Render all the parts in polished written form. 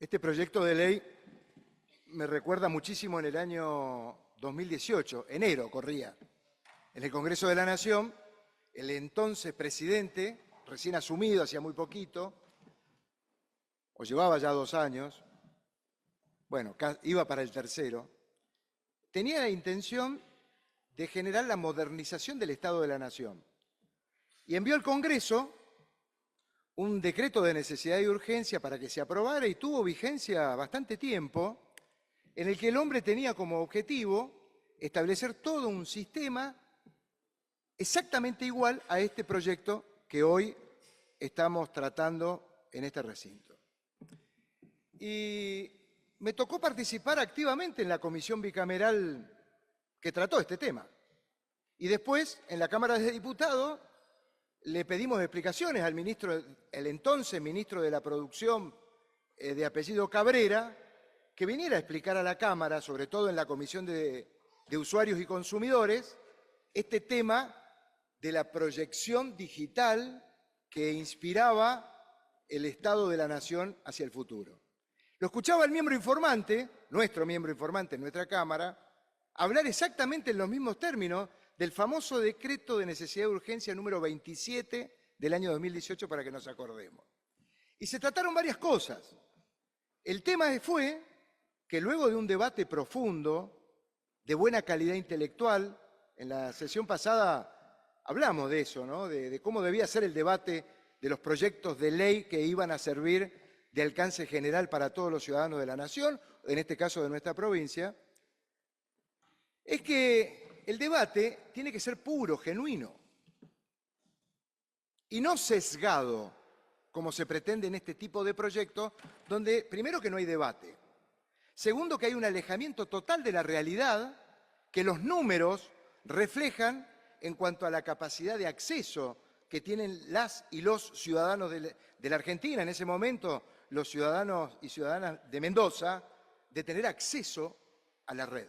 Este proyecto de ley me recuerda muchísimo en el año 2018, enero corría, en el Congreso de la Nación, el entonces presidente, recién asumido hacía muy poquito, o llevaba ya 2 años, bueno, iba para el tercero, tenía la intención de generar la modernización del Estado de la Nación y envió al Congreso un decreto de necesidad y urgencia para que se aprobara y tuvo vigencia bastante tiempo, en el que el hombre tenía como objetivo establecer todo un sistema exactamente igual a este proyecto que hoy estamos tratando en este recinto. Y me tocó participar activamente en la comisión bicameral que trató este tema. Y después, en la Cámara de Diputados, le pedimos explicaciones al ministro, el entonces ministro de la Producción, de apellido Cabrera, que viniera a explicar a la Cámara, sobre todo en la Comisión de Usuarios y Consumidores, este tema de la proyección digital que inspiraba el Estado de la Nación hacia el futuro. Lo escuchaba el miembro informante, nuestro miembro informante en nuestra Cámara, hablar exactamente en los mismos términos del famoso decreto de necesidad de urgencia número 27 del año 2018, para que nos acordemos. Y se trataron varias cosas. El tema fue que luego de un debate profundo, de buena calidad intelectual, en la sesión pasada hablamos de eso, ¿no? De cómo debía ser el debate de los proyectos de ley que iban a servir de alcance general para todos los ciudadanos de la nación, en este caso de nuestra provincia, es que el debate tiene que ser puro, genuino, y no sesgado, como se pretende en este tipo de proyectos, donde, primero, que no hay debate, segundo, que hay un alejamiento total de la realidad que los números reflejan en cuanto a la capacidad de acceso que tienen las y los ciudadanos de la Argentina, en ese momento los ciudadanos y ciudadanas de Mendoza, de tener acceso a la red.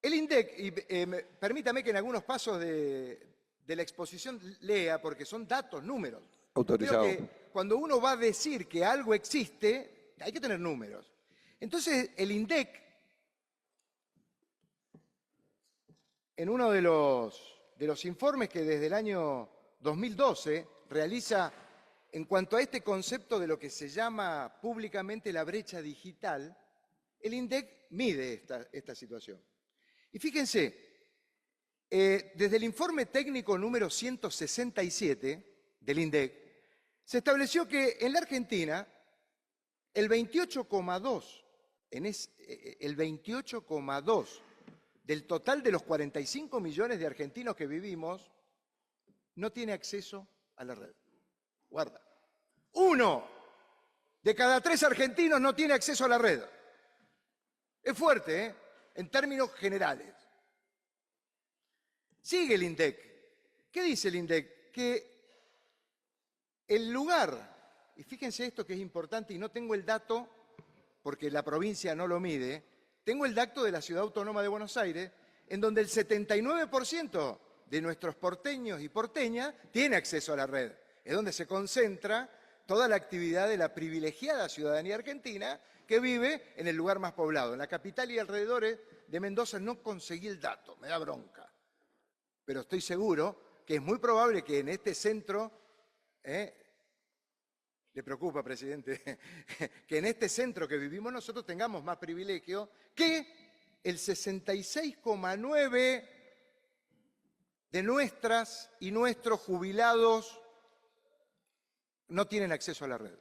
El INDEC, y permítame que en algunos pasos de la exposición lea, porque son datos, números. Autorizado. Creo que cuando uno va a decir que algo existe, hay que tener números. Entonces, el INDEC, en uno de los informes que desde el año 2012 realiza en cuanto a este concepto de lo que se llama públicamente la brecha digital, el INDEC mide esta situación. Y fíjense, desde el informe técnico número 167 del INDEC, se estableció que en la Argentina el 28,2 del total de los 45 millones de argentinos que vivimos no tiene acceso a la red. Guarda. 1 de cada 3 argentinos no tiene acceso a la red. Es fuerte, ¿eh? En términos generales. Sigue el INDEC. ¿Qué dice el INDEC? Que el lugar, y fíjense esto que es importante, y no tengo el dato porque la provincia no lo mide, tengo el dato de la Ciudad Autónoma de Buenos Aires, en donde el 79% de nuestros porteños y porteñas tiene acceso a la red. Es donde se concentra toda la actividad de la privilegiada ciudadanía argentina que vive en el lugar más poblado. En la capital y alrededores de Mendoza no conseguí el dato, me da bronca. Pero estoy seguro que es muy probable que en este centro, le preocupa, presidente, que en este centro que vivimos nosotros tengamos más privilegio que el 66,9% de nuestras y nuestros jubilados no tienen acceso a la red.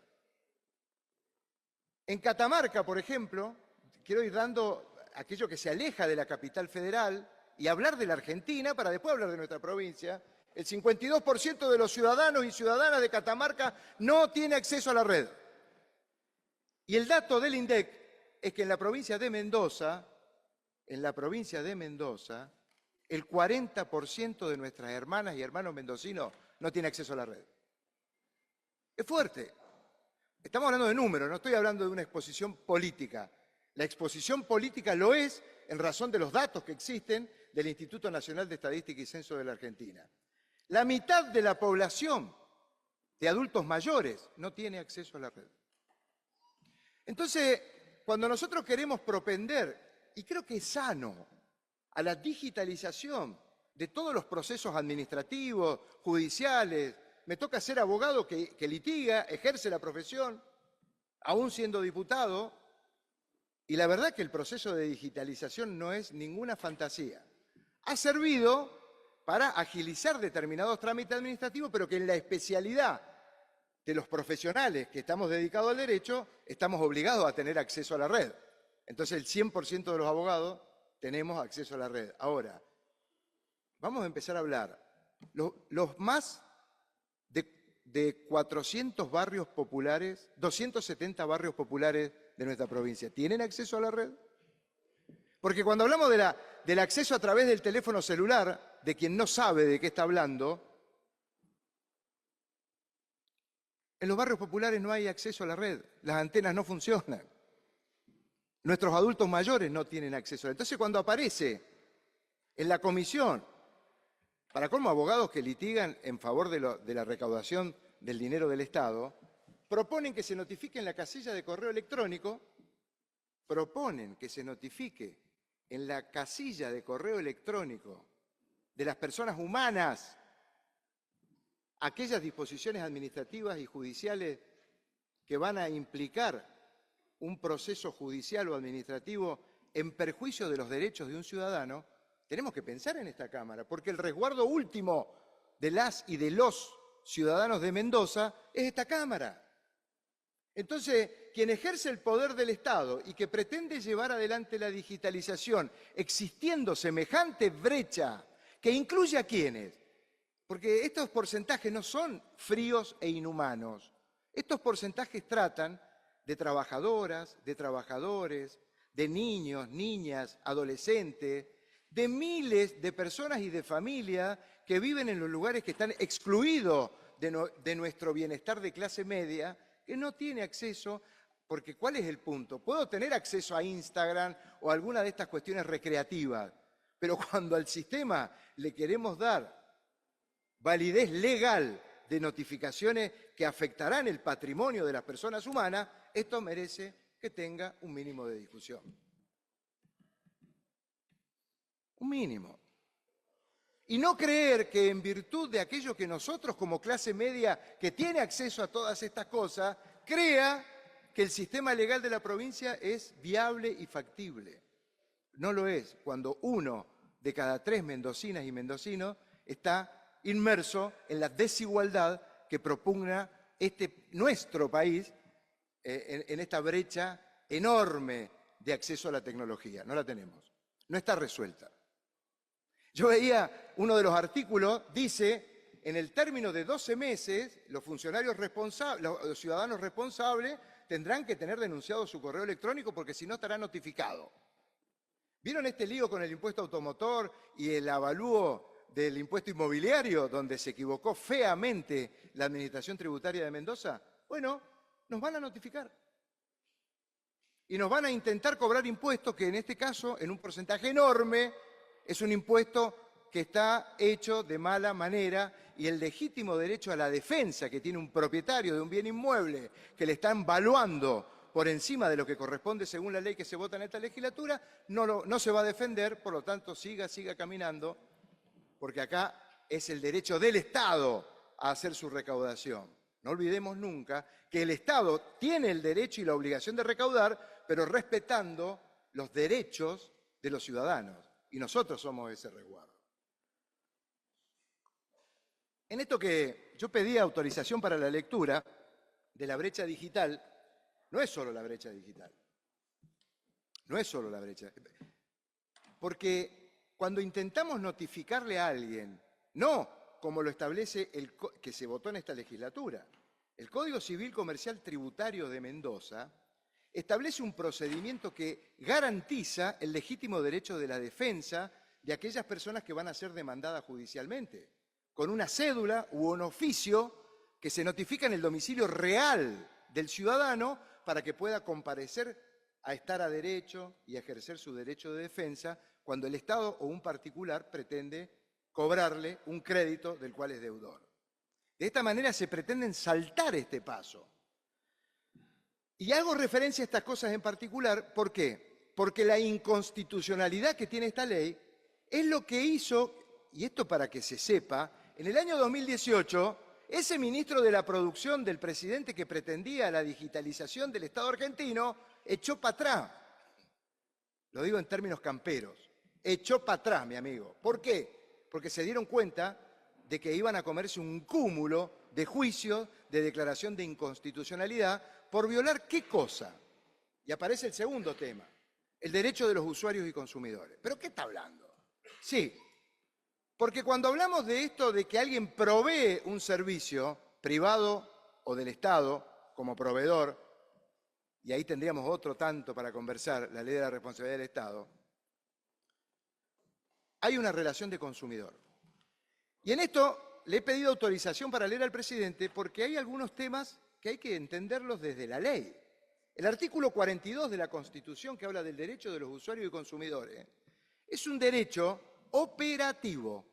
En Catamarca, por ejemplo, quiero ir dando aquello que se aleja de la capital federal y hablar de la Argentina para después hablar de nuestra provincia. El 52% de los ciudadanos y ciudadanas de Catamarca no tiene acceso a la red. Y el dato del INDEC es que en la provincia de Mendoza, el 40% de nuestras hermanas y hermanos mendocinos no tiene acceso a la red. Es fuerte. Estamos hablando de números, no estoy hablando de una exposición política. La exposición política lo es en razón de los datos que existen del Instituto Nacional de Estadística y Censo de la Argentina. La mitad de la población de adultos mayores no tiene acceso a la red. Entonces, cuando nosotros queremos propender, y creo que es sano, a la digitalización de todos los procesos administrativos, judiciales, me toca ser abogado que litiga, ejerce la profesión, aún siendo diputado, y la verdad que el proceso de digitalización no es ninguna fantasía. Ha servido para agilizar determinados trámites administrativos, pero que en la especialidad de los profesionales que estamos dedicados al derecho, estamos obligados a tener acceso a la red. Entonces el 100% de los abogados tenemos acceso a la red. Ahora, vamos a empezar a hablar. Los más de 400 barrios populares, 270 barrios populares de nuestra provincia, ¿tienen acceso a la red? Porque cuando hablamos del acceso a través del teléfono celular, de quien no sabe de qué está hablando, en los barrios populares no hay acceso a la red, las antenas no funcionan. Nuestros adultos mayores no tienen acceso a la red. Entonces, cuando aparece en la comisión, para colmo abogados que litigan en favor de la recaudación del dinero del Estado, proponen que se notifique en la casilla de correo electrónico, proponen que se notifique en la casilla de correo electrónico de las personas humanas aquellas disposiciones administrativas y judiciales que van a implicar un proceso judicial o administrativo en perjuicio de los derechos de un ciudadano, tenemos que pensar en esta Cámara, porque el resguardo último de las y de los ciudadanos de Mendoza es esta Cámara. Entonces, quien ejerce el poder del Estado y que pretende llevar adelante la digitalización, existiendo semejante brecha, que incluye a quienes, porque estos porcentajes no son fríos e inhumanos, estos porcentajes tratan de trabajadoras, de trabajadores, de niños, niñas, adolescentes, de miles de personas y de familias que viven en los lugares que están excluidos de nuestro bienestar de clase media, que no tiene acceso, porque ¿cuál es el punto? Puedo tener acceso a Instagram o a alguna de estas cuestiones recreativas, pero cuando al sistema le queremos dar validez legal de notificaciones que afectarán el patrimonio de las personas humanas, esto merece que tenga un mínimo de discusión. Un mínimo. Y no creer que en virtud de aquello que nosotros como clase media que tiene acceso a todas estas cosas, crea que el sistema legal de la provincia es viable y factible. No lo es cuando 1 de cada 3 mendocinas y mendocinos está inmerso en la desigualdad que propugna nuestro país en esta brecha enorme de acceso a la tecnología. No la tenemos, no está resuelta. Yo veía uno de los artículos, dice, en el término de 12 meses, los funcionarios responsables, los ciudadanos responsables, tendrán que tener denunciado su correo electrónico porque si no estará notificado. ¿Vieron este lío con el impuesto automotor y el avalúo del impuesto inmobiliario, donde se equivocó feamente la Administración Tributaria de Mendoza? Bueno, nos van a notificar. Y nos van a intentar cobrar impuestos que en este caso, en un porcentaje enorme, es un impuesto que está hecho de mala manera y el legítimo derecho a la defensa que tiene un propietario de un bien inmueble que le están valuando por encima de lo que corresponde según la ley que se vota en esta legislatura, no se va a defender, por lo tanto siga caminando, porque acá es el derecho del Estado a hacer su recaudación. No olvidemos nunca que el Estado tiene el derecho y la obligación de recaudar, pero respetando los derechos de los ciudadanos. Y nosotros somos ese resguardo. En esto que yo pedí autorización para la lectura de la brecha digital, no es solo la brecha digital. No es solo la brecha. Porque cuando intentamos notificarle a alguien, no como lo establece que se votó en esta legislatura, el Código Civil Comercial Tributario de Mendoza establece un procedimiento que garantiza el legítimo derecho de la defensa de aquellas personas que van a ser demandadas judicialmente, con una cédula u un oficio que se notifica en el domicilio real del ciudadano para que pueda comparecer a estar a derecho y ejercer su derecho de defensa cuando el Estado o un particular pretende cobrarle un crédito del cual es deudor. De esta manera se pretenden saltar este paso. Y hago referencia a estas cosas en particular, ¿por qué? Porque la inconstitucionalidad que tiene esta ley es lo que hizo, y esto para que se sepa, en el año 2018, ese ministro de la producción del presidente que pretendía la digitalización del Estado argentino, echó para atrás. Lo digo en términos camperos. Echó para atrás, mi amigo. ¿Por qué? Porque se dieron cuenta de que iban a comerse un cúmulo de juicios de declaración de inconstitucionalidad por violar ¿qué cosa? Y aparece el segundo tema, el derecho de los usuarios y consumidores. ¿Pero qué está hablando? Sí, porque cuando hablamos de esto de que alguien provee un servicio privado o del Estado como proveedor, y ahí tendríamos otro tanto para conversar, la ley de la responsabilidad del Estado, hay una relación de consumidor. Y en esto le he pedido autorización para leer al presidente porque hay algunos temas que hay que entenderlos desde la ley. El artículo 42 de la Constitución, que habla del derecho de los usuarios y consumidores, es un derecho operativo.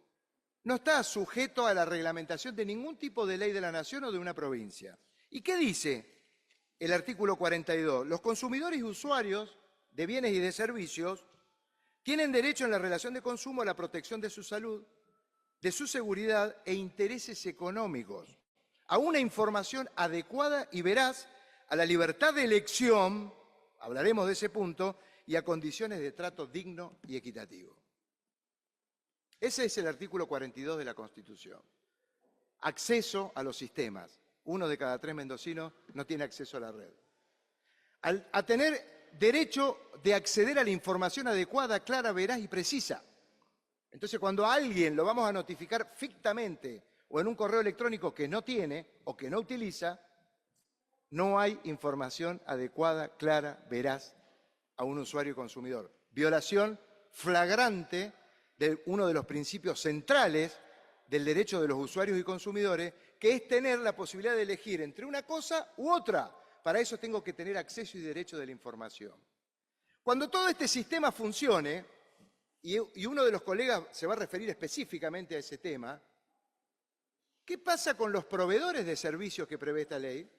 No está sujeto a la reglamentación de ningún tipo de ley de la nación o de una provincia. ¿Y qué dice el artículo 42? Los consumidores y usuarios de bienes y de servicios tienen derecho en la relación de consumo a la protección de su salud, de su seguridad e intereses económicos, a una información adecuada y veraz, a la libertad de elección, hablaremos de ese punto, y a condiciones de trato digno y equitativo. Ese es el artículo 42 de la Constitución. Acceso a los sistemas. 1 de cada 3 mendocinos no tiene acceso a la red. A tener derecho de acceder a la información adecuada, clara, veraz y precisa. Entonces, cuando a alguien lo vamos a notificar fictamente o en un correo electrónico que no tiene o que no utiliza, no hay información adecuada, clara, veraz a un usuario y consumidor. Violación flagrante de uno de los principios centrales del derecho de los usuarios y consumidores, que es tener la posibilidad de elegir entre una cosa u otra. Para eso tengo que tener acceso y derecho de la información. Cuando todo este sistema funcione, y uno de los colegas se va a referir específicamente a ese tema, ¿qué pasa con los proveedores de servicios que prevé esta ley?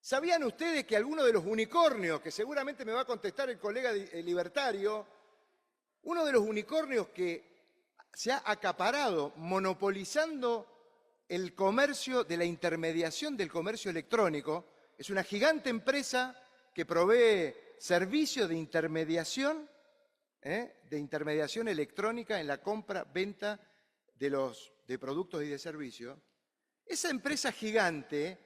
¿Sabían ustedes que alguno de los unicornios, que seguramente me va a contestar el colega libertario, uno de los unicornios que se ha acaparado monopolizando el comercio de la intermediación del comercio electrónico, es una gigante empresa que provee servicios de intermediación electrónica en la compra-venta de productos y de servicios? Esa empresa gigante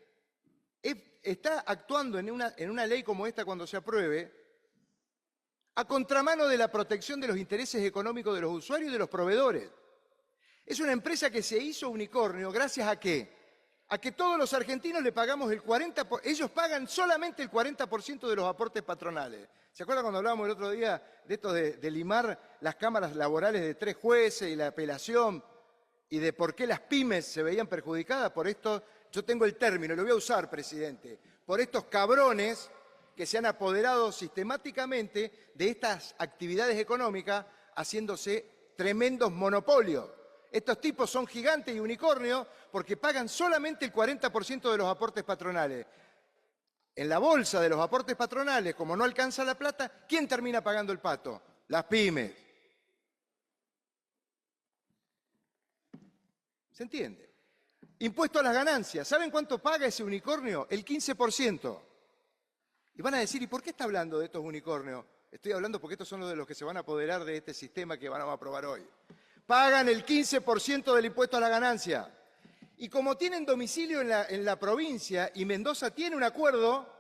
está actuando en una ley como esta cuando se apruebe a contramano de la protección de los intereses económicos de los usuarios y de los proveedores. Es una empresa que se hizo unicornio gracias a ¿qué? A que todos los argentinos le pagamos el 40%, ellos pagan solamente el 40% de los aportes patronales. ¿Se acuerdan cuando hablábamos el otro día de esto de limar las cámaras laborales de 3 jueces y la apelación y de por qué las pymes se veían perjudicadas? Por esto, yo tengo el término, lo voy a usar, presidente, por estos cabrones que se han apoderado sistemáticamente de estas actividades económicas haciéndose tremendos monopolios. Estos tipos son gigantes y unicornios porque pagan solamente el 40% de los aportes patronales. En la bolsa de los aportes patronales, como no alcanza la plata, ¿quién termina pagando el pato? Las pymes. ¿Se entiende? Impuesto a las ganancias. ¿Saben cuánto paga ese unicornio? El 15%. Y van a decir, ¿y por qué está hablando de estos unicornios? Estoy hablando porque estos son los de los que se van a apoderar de este sistema que van a aprobar hoy. Pagan el 15% del impuesto a la ganancia. Y como tienen domicilio en la provincia y Mendoza tiene un acuerdo,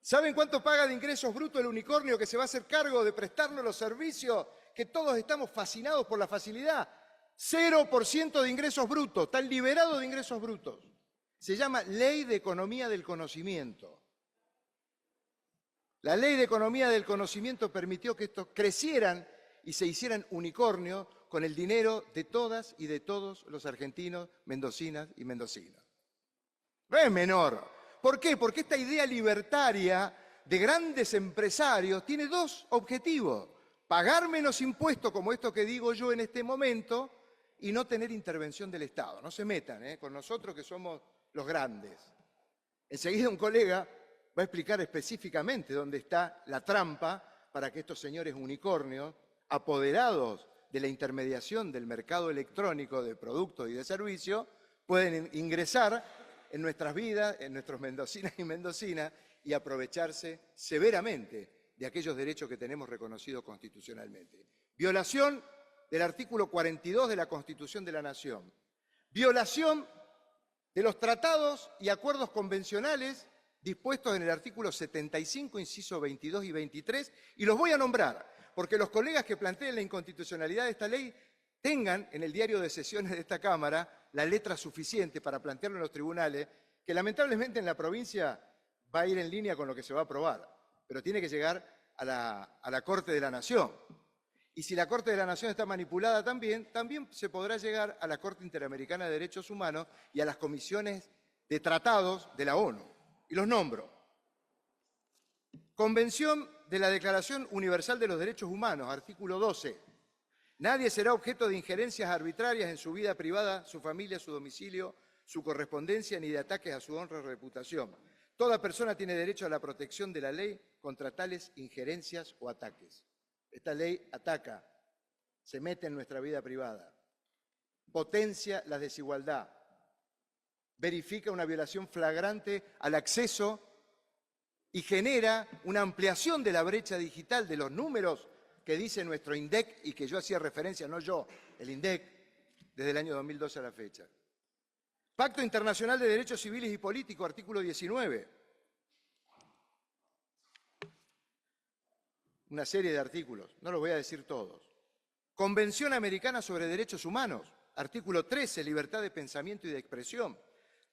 ¿saben cuánto paga de ingresos brutos el unicornio que se va a hacer cargo de prestarnos los servicios que todos estamos fascinados por la facilidad? 0% de ingresos brutos, están liberados de ingresos brutos. Se llama Ley de Economía del Conocimiento. La Ley de Economía del Conocimiento permitió que estos crecieran y se hicieran unicornios con el dinero de todas y de todos los argentinos, mendocinas y mendocinos. No es menor. ¿Por qué? Porque esta idea libertaria de grandes empresarios tiene dos objetivos. Pagar menos impuestos, como esto que digo yo en este momento, y no tener intervención del Estado. No se metan con nosotros que somos los grandes. Enseguida un colega va a explicar específicamente dónde está la trampa para que estos señores unicornios, apoderados de la intermediación del mercado electrónico de productos y de servicios, pueden ingresar en nuestras vidas, en nuestros mendocinas y mendocinas, y aprovecharse severamente de aquellos derechos que tenemos reconocidos constitucionalmente. Violación del artículo 42 de la Constitución de la Nación. Violación de los tratados y acuerdos convencionales dispuestos en el artículo 75, inciso 22 y 23, y los voy a nombrar, porque los colegas que planteen la inconstitucionalidad de esta ley tengan en el diario de sesiones de esta Cámara la letra suficiente para plantearlo en los tribunales, que lamentablemente en la provincia va a ir en línea con lo que se va a aprobar, pero tiene que llegar a la Corte de la Nación. Y si la Corte de la Nación está manipulada también se podrá llegar a la Corte Interamericana de Derechos Humanos y a las comisiones de tratados de la ONU. Y los nombro. Convención de la Declaración Universal de los Derechos Humanos, artículo 12. Nadie será objeto de injerencias arbitrarias en su vida privada, su familia, su domicilio, su correspondencia, ni de ataques a su honra o reputación. Toda persona tiene derecho a la protección de la ley contra tales injerencias o ataques. Esta ley ataca, se mete en nuestra vida privada, potencia la desigualdad, verifica una violación flagrante al acceso y genera una ampliación de la brecha digital de los números que dice nuestro INDEC y que yo hacía referencia, no yo, el INDEC, desde el año 2012 a la fecha. Pacto Internacional de Derechos Civiles y Políticos, artículo 19. Una serie de artículos, no los voy a decir todos. Convención Americana sobre Derechos Humanos, artículo 13, libertad de pensamiento y de expresión.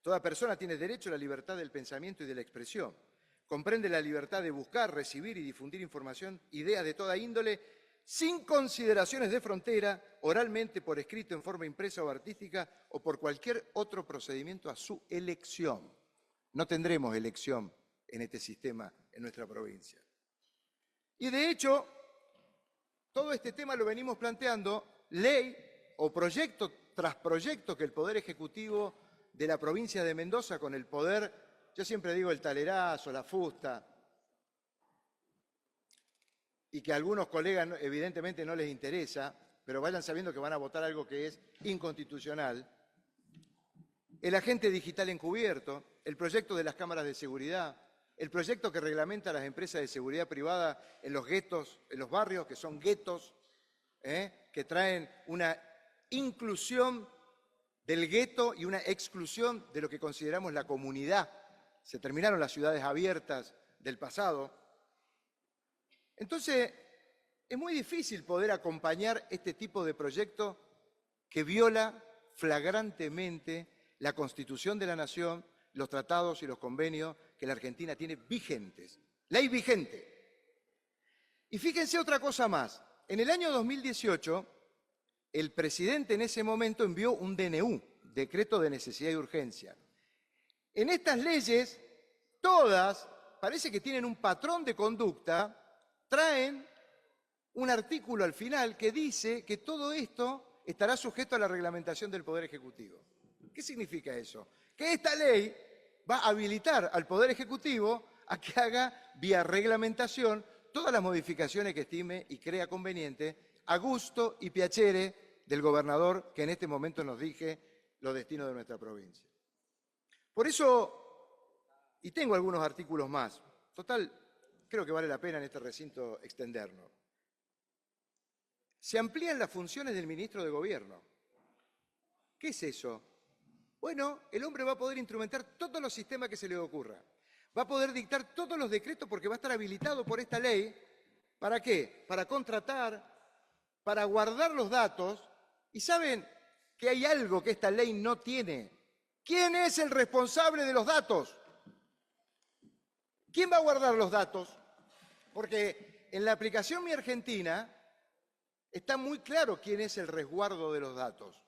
Toda persona tiene derecho a la libertad del pensamiento y de la expresión. Comprende la libertad de buscar, recibir y difundir información, ideas de toda índole, sin consideraciones de frontera, oralmente, por escrito, en forma impresa o artística, o por cualquier otro procedimiento a su elección. No tendremos elección en este sistema en nuestra provincia. Y de hecho, todo este tema lo venimos planteando, ley o proyecto tras proyecto que el Poder Ejecutivo de la provincia de Mendoza, con el poder, yo siempre digo el talerazo, la fusta, y que a algunos colegas evidentemente no les interesa, pero vayan sabiendo que van a votar algo que es inconstitucional, el agente digital encubierto, el proyecto de las cámaras de seguridad, el proyecto que reglamenta a las empresas de seguridad privada en los guetos, en los barrios, que son guetos, que traen una inclusión del gueto y una exclusión de lo que consideramos la comunidad. Se terminaron las ciudades abiertas del pasado. Entonces, es muy difícil poder acompañar este tipo de proyecto que viola flagrantemente la Constitución de la Nación, los tratados y los convenios que la Argentina tiene vigentes. Ley vigente. Y fíjense otra cosa más. En el año 2018, el presidente en ese momento envió un DNU, Decreto de Necesidad y Urgencia. En estas leyes, todas, parece que tienen un patrón de conducta, traen un artículo al final que dice que todo esto estará sujeto a la reglamentación del Poder Ejecutivo. ¿Qué significa eso? Que esta ley va a habilitar al Poder Ejecutivo a que haga vía reglamentación todas las modificaciones que estime y crea conveniente a gusto y piacere del gobernador que en este momento nos dirige los destinos de nuestra provincia. Por eso, y tengo algunos artículos más, total, creo que vale la pena en este recinto extendernos. Se amplían las funciones del ministro de Gobierno. ¿Qué es eso? Bueno, el hombre va a poder instrumentar todos los sistemas que se le ocurra. Va a poder dictar todos los decretos porque va a estar habilitado por esta ley. ¿Para qué? Para contratar, para guardar los datos. Y saben que hay algo que esta ley no tiene. ¿Quién es el responsable de los datos? ¿Quién va a guardar los datos? Porque en la aplicación Mi Argentina está muy claro quién es el resguardo de los datos.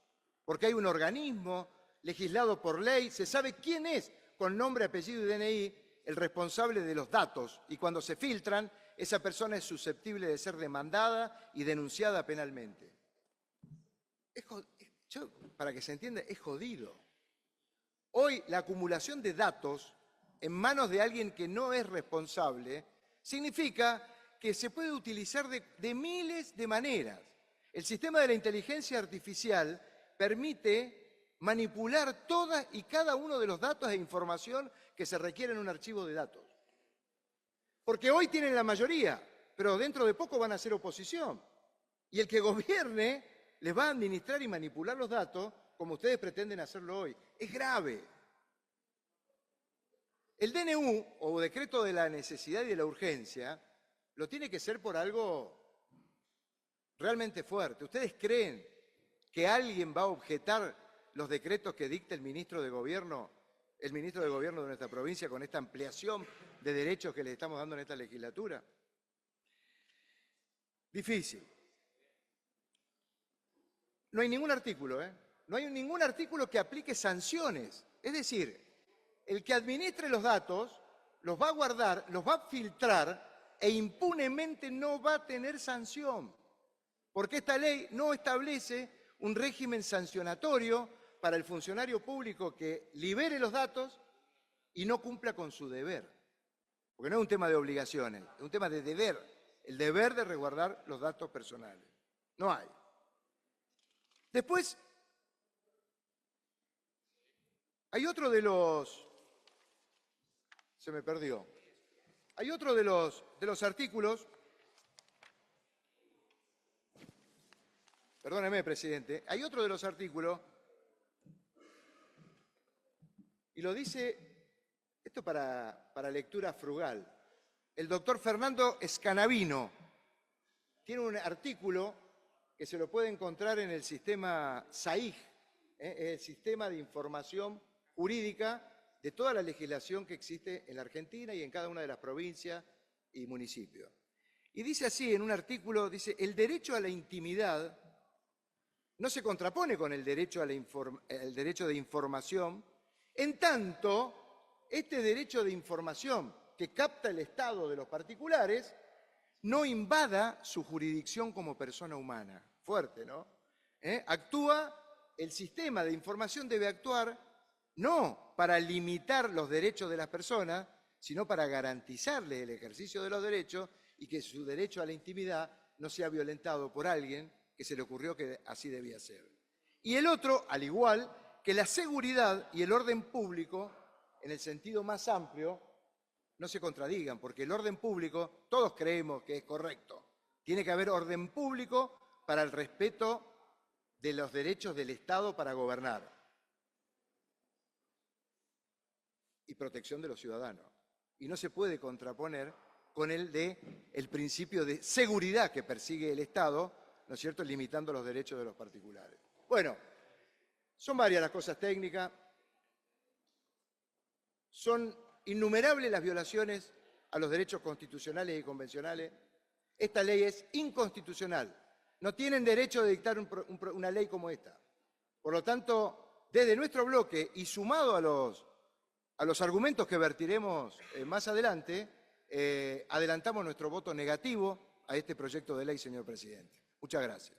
Porque hay un organismo legislado por ley, se sabe quién es, con nombre, apellido y DNI, el responsable de los datos. Y cuando se filtran, esa persona es susceptible de ser demandada y denunciada penalmente. Para que se entienda, es jodido. Hoy la acumulación de datos en manos de alguien que no es responsable, significa que se puede utilizar de miles de maneras. El sistema de la inteligencia artificial permite manipular todas y cada uno de los datos e información que se requiere en un archivo de datos. Porque hoy tienen la mayoría, pero dentro de poco van a ser oposición. Y el que gobierne les va a administrar y manipular los datos como ustedes pretenden hacerlo hoy. Es grave. El DNU, o decreto de la necesidad y de la urgencia, lo tiene que ser por algo realmente fuerte. ¿Ustedes creen que alguien va a objetar los decretos que dicta el ministro de Gobierno de nuestra provincia con esta ampliación de derechos que le estamos dando en esta legislatura? Difícil. No hay ningún artículo, No hay ningún artículo que aplique sanciones. Es decir, el que administre los datos los va a guardar, los va a filtrar e impunemente no va a tener sanción. Porque esta ley no establece un régimen sancionatorio para el funcionario público que libere los datos y no cumpla con su deber. Porque no es un tema de obligaciones, es un tema de deber, el deber de resguardar los datos personales. No hay. Después, hay otro de los... Se me perdió. Hay otro de los artículos... Perdóneme, presidente. Hay otro de los artículos, y lo dice, esto para lectura frugal, el doctor Fernando Scanavino tiene un artículo que se lo puede encontrar en el sistema SAIG, el Sistema de Información Jurídica de toda la legislación que existe en la Argentina y en cada una de las provincias y municipios. Y dice así, en un artículo, dice, el derecho a la intimidad no se contrapone con el derecho de información, en tanto este derecho de información que capta el Estado de los particulares no invada su jurisdicción como persona humana. Fuerte, ¿no? El sistema de información debe actuar no para limitar los derechos de las personas, sino para garantizarles el ejercicio de los derechos y que su derecho a la intimidad no sea violentado por alguien que se le ocurrió que así debía ser. Y el otro, al igual, que la seguridad y el orden público, en el sentido más amplio, no se contradigan, porque el orden público, todos creemos que es correcto. Tiene que haber orden público para el respeto de los derechos del Estado para gobernar y protección de los ciudadanos. Y no se puede contraponer con el principio de seguridad que persigue el Estado, ¿no es cierto?, limitando los derechos de los particulares. Bueno, son varias las cosas técnicas, son innumerables las violaciones a los derechos constitucionales y convencionales. Esta ley es inconstitucional. No tienen derecho de dictar una ley como esta. Por lo tanto, desde nuestro bloque y sumado a los argumentos que vertiremos más adelante, adelantamos nuestro voto negativo a este proyecto de ley, señor presidente. Muchas gracias.